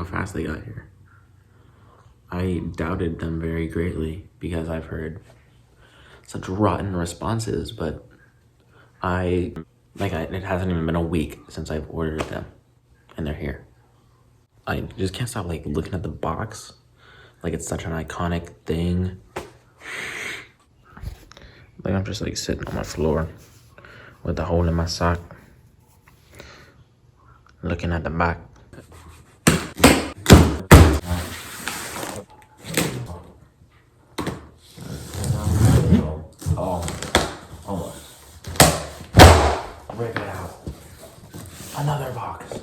how fast they got here. I doubted them very greatly because I've heard such rotten responses, but it hasn't even been a week since I've ordered them, and they're here. I just can't stop like looking at the box, like it's such an iconic thing. Like I'm just like sitting on my floor with the hole in my sock, looking at the back. Rip it out. Another box.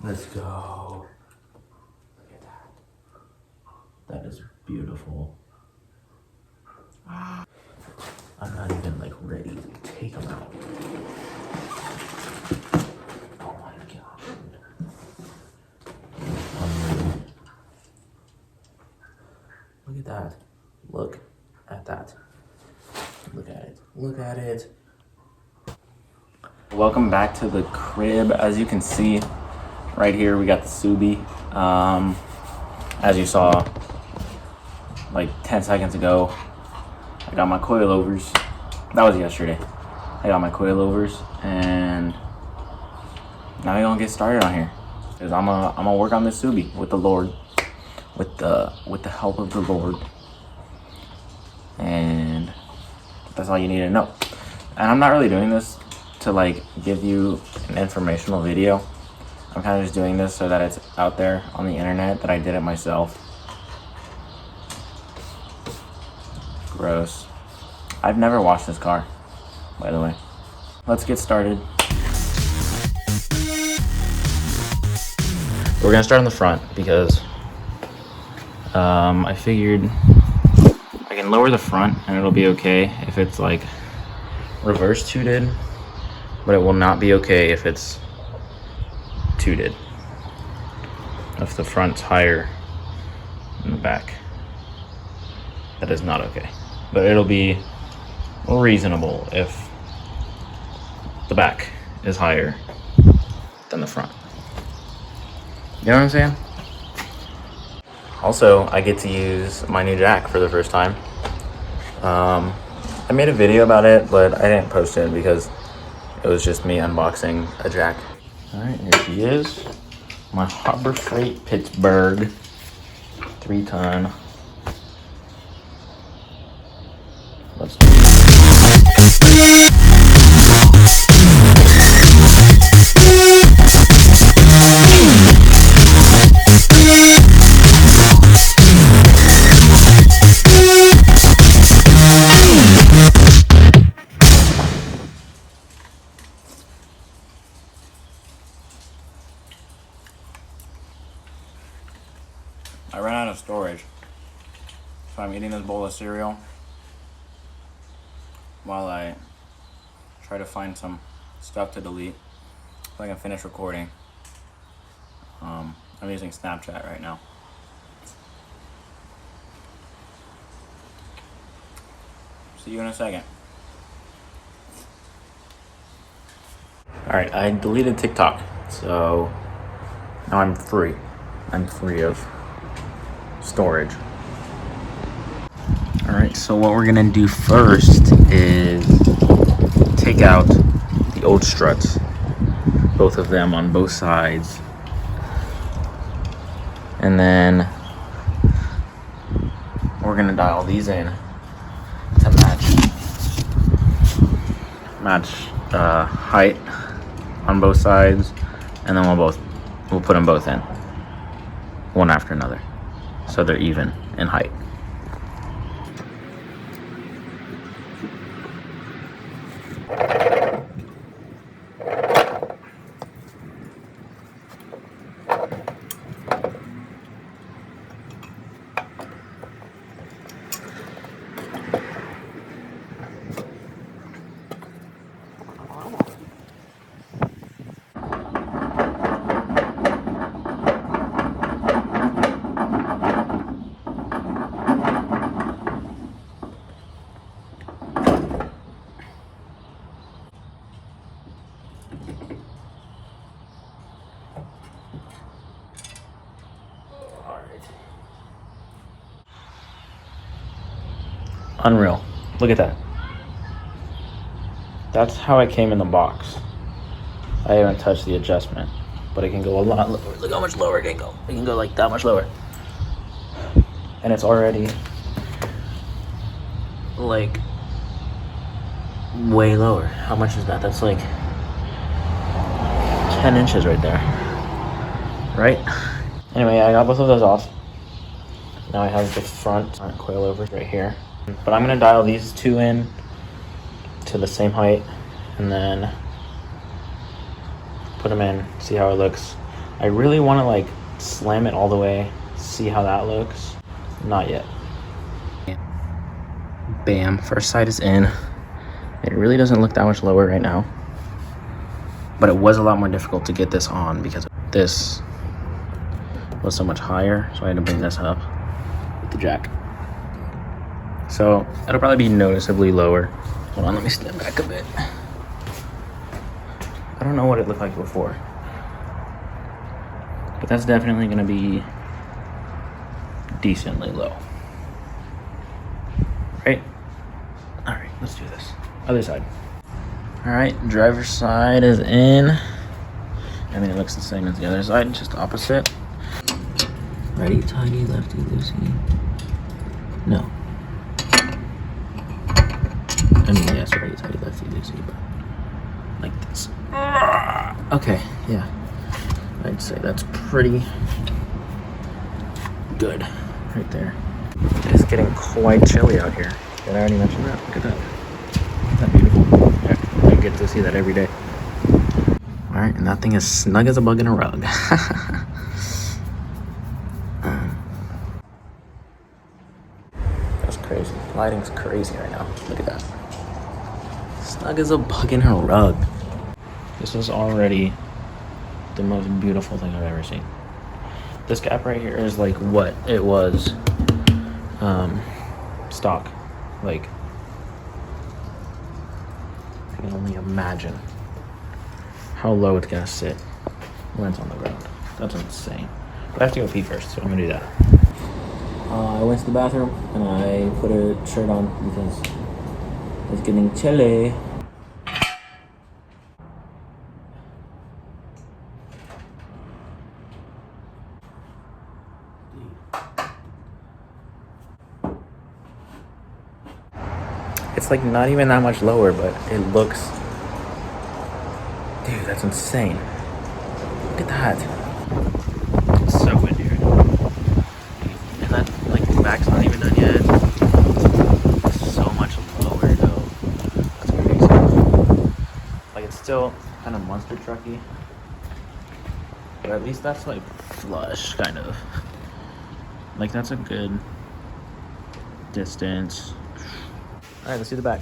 Let's go. Look at that. That is beautiful. I'm not even like ready to take them out. Oh my god. Look at that. Look at that. Look at it. Look at it. Welcome back to the crib. As you can see, right here we got the Subi. As you saw like 10 seconds ago, I got my coilovers. That was yesterday. I got my coilovers, and now we're gonna get started on here. Cause I'm gonna work on this Subi with the Lord, with the help of the Lord, and that's all you need to know. And I'm not really doing this to like give you an informational video. I'm kind of just doing this so that it's out there on the internet that I did it myself. Gross. I've never washed this car, by the way. Let's get started. We're gonna start on the front because I figured I can lower the front and it'll be okay if it's like reverse tooted, but it will not be okay if it's tooted. If the front's higher than the back, that is not okay. But it'll be reasonable if the back is higher than the front. You know what I'm saying? Also, I get to use my new jack for the first time. I made a video about it, but I didn't post it because it was just me unboxing a jack. All right, here she is. My Harbor Freight Pittsburgh 3-ton. Let's do it. I ran out of storage, so I'm eating this bowl of cereal while I try to find some stuff to delete so I can finish recording. I'm using Snapchat right now. See you in a second. Alright, I deleted TikTok, so now I'm free. I'm free of storage. Alright, so what we're gonna do first is take out the old struts, both of them on both sides, and then we're gonna dial these in to match height on both sides, and then we'll put them both in one after another so they're even in height. Unreal. Look at that. That's how it came in the box. I haven't touched the adjustment, but it can go a lot lower. Look how much lower it can go. It can go like that much lower. And it's already like way lower. How much is that? That's like 10 inches right there. Right? Anyway, I got both of those off. Now I have the front coilover right here. But I'm gonna dial these two in to the same height and then put them in, see how it looks. I really wanna like slam it all the way, see how that looks. Not yet. Bam, first side is in. It really doesn't look that much lower right now. But it was a lot more difficult to get this on because this was so much higher. So I had to bring this up with the jack. So it'll probably be noticeably lower. Hold on, let me stand back a bit. I don't know what it looked like before. But that's definitely gonna be decently low. Right? All right, let's do this. Other side. All right, driver's side is in. I mean, it looks the same as the other side, just opposite. Righty tighty, lefty loosey. No. I mean, yes, righty tighty, lefty loosey, but like this. Okay, yeah. I'd say that's pretty good right there. It's getting quite chilly out here. Did I already mention that? Look at that. Isn't that beautiful? Yeah, I get to see that every day. All right, and that thing is snug as a bug in a rug. That's crazy. Lighting's crazy right now. Look at that. Snug as a bug in a rug. This is already the most beautiful thing I've ever seen. This gap right here is like what it was stock. Like, I can only imagine how low it's gonna sit when it's on the ground. That's insane. But I have to go pee first, so I'm gonna do that. I went to the bathroom and I put a shirt on because it's getting chilly. It's like not even that much lower, but it looks... Dude, that's insane. Look at that. It's so windy right now. And that, like, the back's not even done yet. It's so much lower, though. That's crazy. Like, it's still kind of monster trucky. But at least that's, like, flush, kind of. Like, that's a good distance. All right, let's see the back.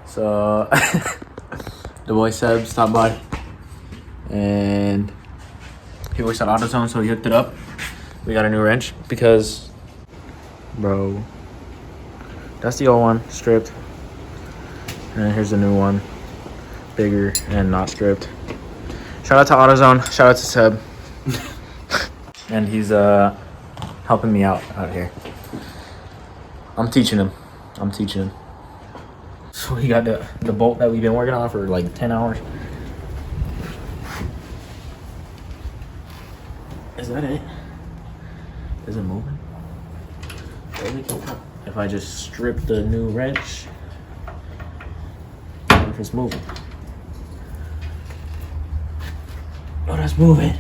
So the boy Seb stopped by and he works at AutoZone, so he hooked it up. We got a new wrench because, bro, that's the old one stripped, and then here's the new one. bigger and not stripped. Shout out to AutoZone. Shout out to Seb. And he's helping me out here. I'm teaching him. So we got the bolt that we've been working on for like 10 hours. Is that it? Is it moving? If I just strip the new wrench, what if it's moving? Oh, that's moving.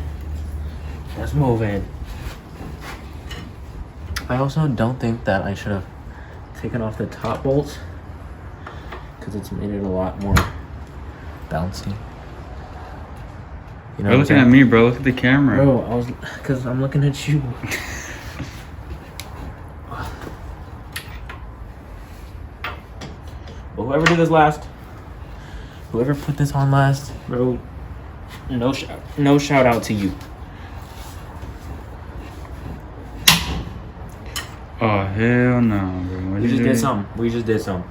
That's moving. I also don't think that I should have taken off the top bolts because it's made it a lot more bouncy. You know, you're looking at me, bro. Look at the camera. Bro, because I'm looking at you. Well, whoever did this last, whoever put this on last, bro, no shout out to you. Oh, hell no, bro. We just did some.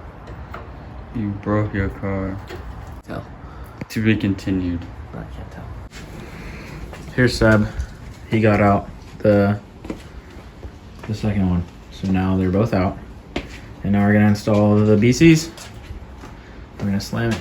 You broke your car. Tell. To be continued. I can't tell. Here's Seb. He got out the second one. So now they're both out. And now we're gonna install the BCs. We're gonna slam it.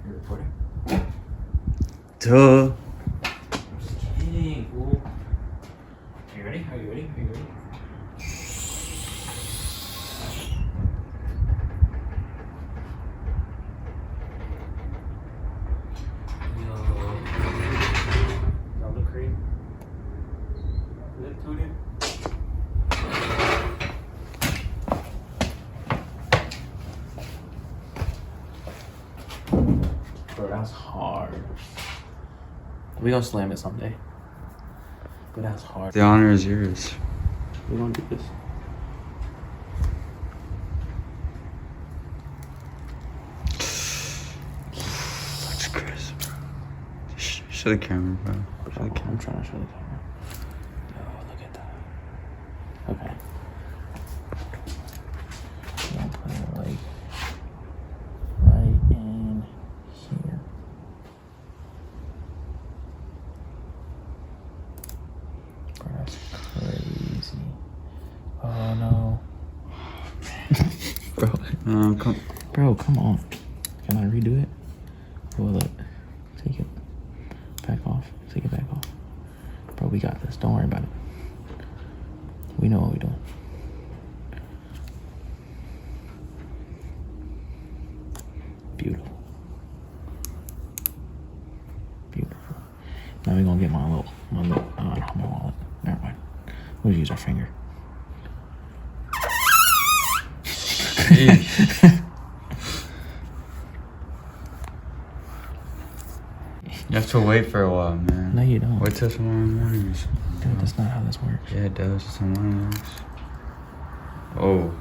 You're recording. Duh. I'm just kidding, fool. Are you ready? Bro, that's hard. We gonna slam it someday. But that's hard. The honor is yours. We gonna do this. Looks crisp, bro. Show the camera, bro. Show the camera. I'm trying to show the camera. Oh, look at that. Okay. I'm gonna put it like right in here. Bro, that's crazy. Oh no. Bro, come on. Can I redo it? Or will it take it back off? Take it back off. Bro, we got this. Don't worry about it. We know what we're doing. Beautiful. Beautiful. Now we're gonna get my little, I don't have my wallet. Never mind. We'll use our finger. You have to wait for a while, man. No, you don't. Wait till tomorrow morning. Dude, that's not how this works. Yeah, it does. It's how mine works. Oh.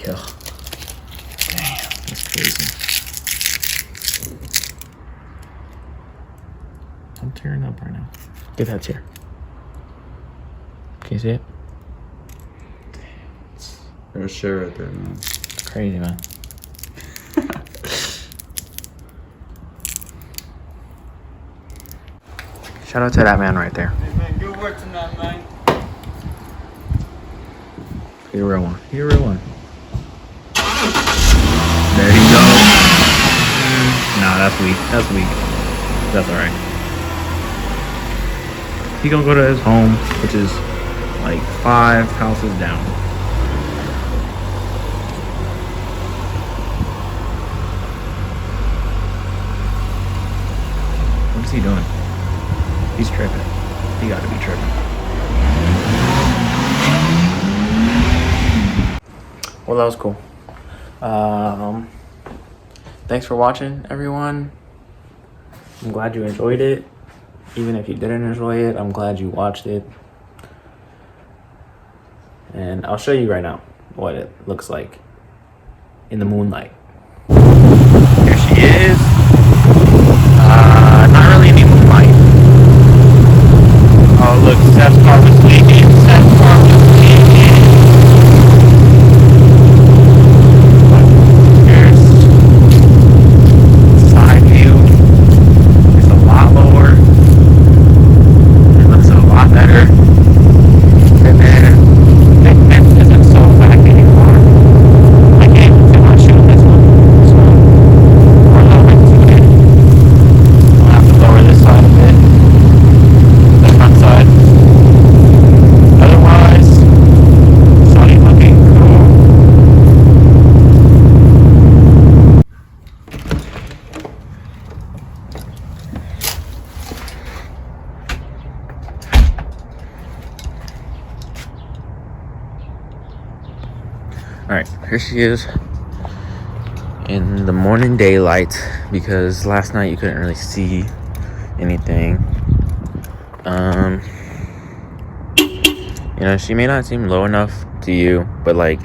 Yeah. Damn, that's crazy. I'm tearing up right now. Get that chair. Can you see it? There's a share right there, man. It's crazy, man. Shout out to that man right there. Hey, man, good work tonight, man. You're a real one. You're a real one. There you go. Nah, that's weak. That's weak. That's alright. He gonna go to his home, which is like 5 houses down. he doing? He's tripping. He gotta be tripping. Well, that was cool. Thanks for watching, everyone. I'm glad you enjoyed it. Even if you didn't enjoy it, I'm glad you watched it. And I'll show you right now what it looks like in the moonlight. Here she is. Not really any moonlight. Oh, look, Seth's car was leaking. Seth's car was leaking. Here's side view. It's a lot lower. It looks a lot better. And then Big Fence isn't so back anymore. I can't even fit my shoe in this one. So we're lowering to it. I'll have to lower this side a bit. The front side. Otherwise, it's already looking cool. Alright, here she is in the morning daylight, because last night you couldn't really see anything. You know, she may not seem low enough to you, but like,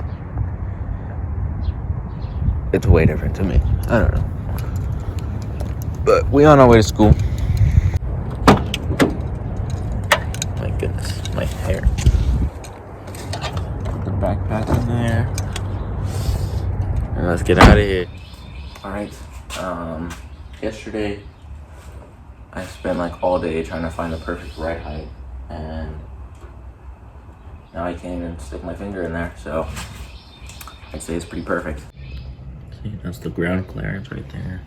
it's way different to me. I don't know. But we on our way to school. My goodness, my hair. Put the backpack in there. And let's get out of here. Alright, yesterday I spent like all day trying to find the perfect ride height, and now I can't even stick my finger in there, so I'd say it's pretty perfect. See, that's the ground clearance right there.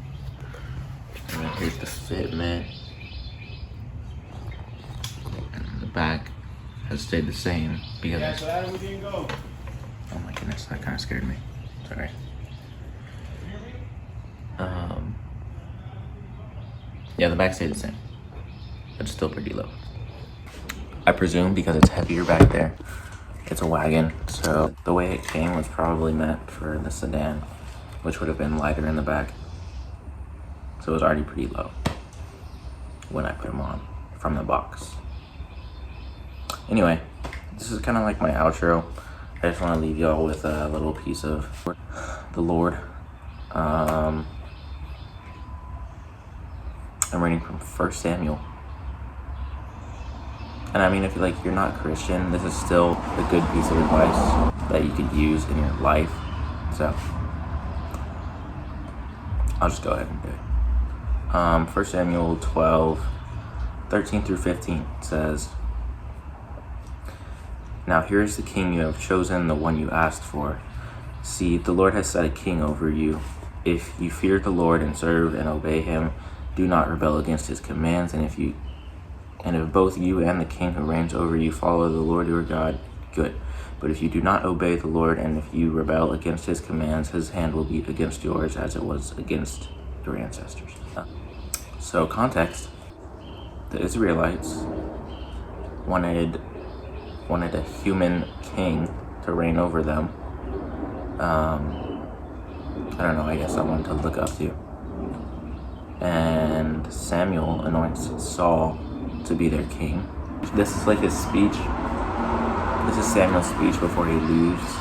And then here's the fitment. And the back has stayed the same because oh my goodness, that kind of scared me. Sorry. Yeah, the back stayed the same. It's still pretty low. I presume because it's heavier back there. It's a wagon, so the way it came was probably meant for the sedan, which would have been lighter in the back. So it was already pretty low when I put them on from the box. Anyway, this is kind of like my outro. I just want to leave y'all with a little piece of the Lord. I'm reading from 1 Samuel. And I mean, if you're not Christian, this is still a good piece of advice that you could use in your life. So I'll just go ahead and do it. 1 Samuel 12:13 through 15 says, "Now here is the king you have chosen, the one you asked for. See, the Lord has set a king over you. If you fear the Lord and serve and obey him, do not rebel against his commands. And if both you and the king who reigns over you follow the Lord your God, good. But if you do not obey the Lord, and if you rebel against his commands, his hand will be against yours as it was against your ancestors." So context, the Israelites wanted a human king to reign over them. I don't know, I guess someone to look up to. And Samuel anoints Saul to be their king. This is like his speech. This is Samuel's speech before he leaves.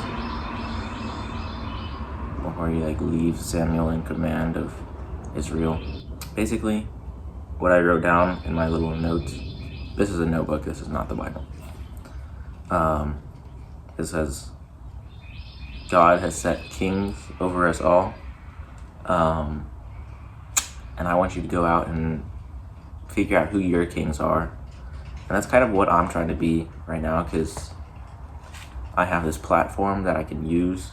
Before he leaves Samuel in command of Israel. Basically, what I wrote down in my little notes. This is a notebook. This is not the Bible. It says, God has set kings over us all. And I want you to go out and figure out who your kings are. And that's kind of what I'm trying to be right now, because I have this platform that I can use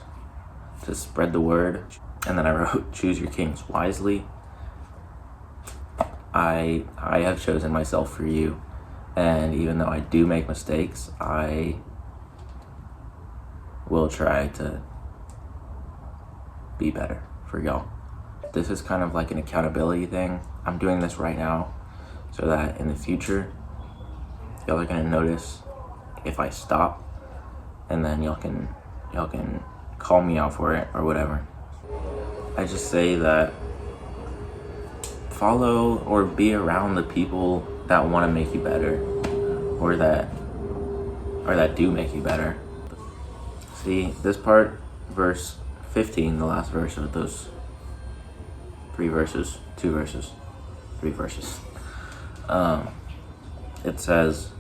to spread the word. And then I wrote, choose your kings wisely. I have chosen myself for you. And even though I do make mistakes, I will try to be better for y'all. This is kind of like an accountability thing. I'm doing this right now so that in the future, y'all are gonna notice if I stop, and then y'all can call me out for it or whatever. I just say that follow or be around the people that want to make you better, or that do make you better. See, this part, verse 15, the last verse of those 3 verses, 2 verses, 3 verses. It says,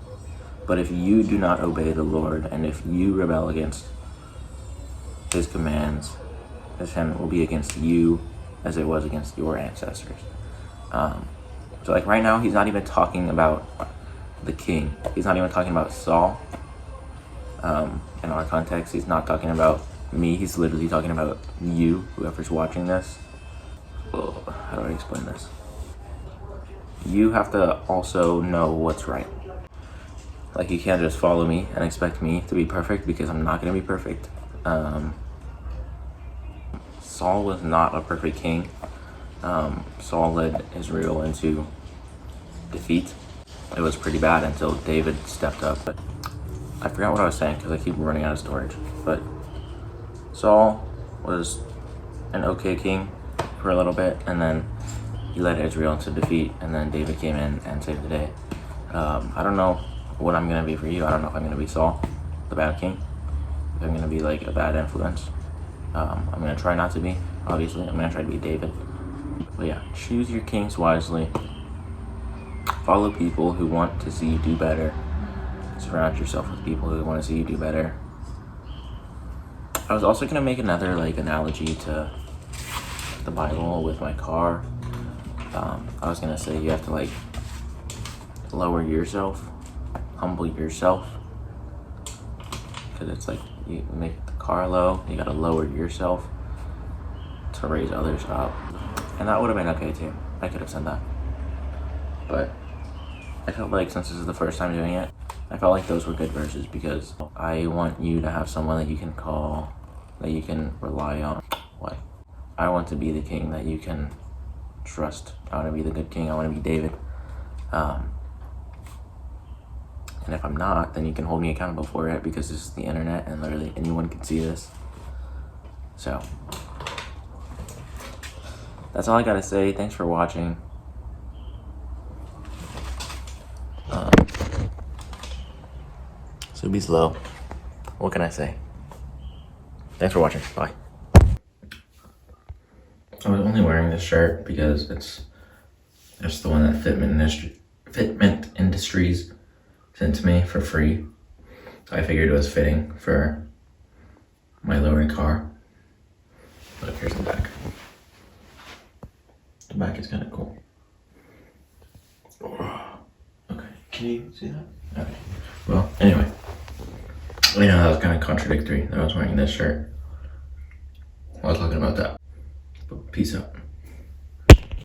"But if you do not obey the Lord, and if you rebel against his commands, his hand will be against you as it was against your ancestors." So like right now, he's not even talking about the king. He's not even talking about Saul. In our context, he's not talking about me. He's literally talking about you, whoever's watching this. Oh, how do I explain this? You have to also know what's right. Like, you can't just follow me and expect me to be perfect, because I'm not going to be perfect. Saul was not a perfect king. Saul led Israel into defeat. It was pretty bad until David stepped up. But I forgot what I was saying because I keep running out of storage. But Saul was an okay king for a little bit, and then he led Israel into defeat, and then David came in and saved the day. I don't know what I'm going to be for you. I don't know if I'm going to be Saul, the bad king. If I'm going to be like a bad influence. I'm going to try not to be, obviously. I'm going to try to be David. But yeah, choose your kings wisely. Follow people who want to see you do better. Surround yourself with people who want to see you do better. I was also going to make another analogy to the Bible with my car. I was going to say you have to lower yourself, humble yourself. Because it's you make the car low, you got to lower yourself to raise others up. And that would have been okay too. I could have said that. But I felt like since this is the first time doing it, I felt like those were good verses, because I want you to have someone that you can call, that you can rely on. What? I want to be the king that you can trust. I want to be the good king. I want to be David. And if I'm not, then you can hold me accountable for it, because this is the internet and literally anyone can see this. So that's all I gotta say. Thanks for watching. So be slow. What can I say? Thanks for watching. Bye. I was only wearing this shirt because it's the one that Fitment Industries sent to me for free. So I figured it was fitting for my lower car. Look, here's the back. The back is kind of cool. Okay, can you see that? Okay. Well, anyway. I know that was kind of contradictory that I was wearing this shirt while talking about that. But peace out.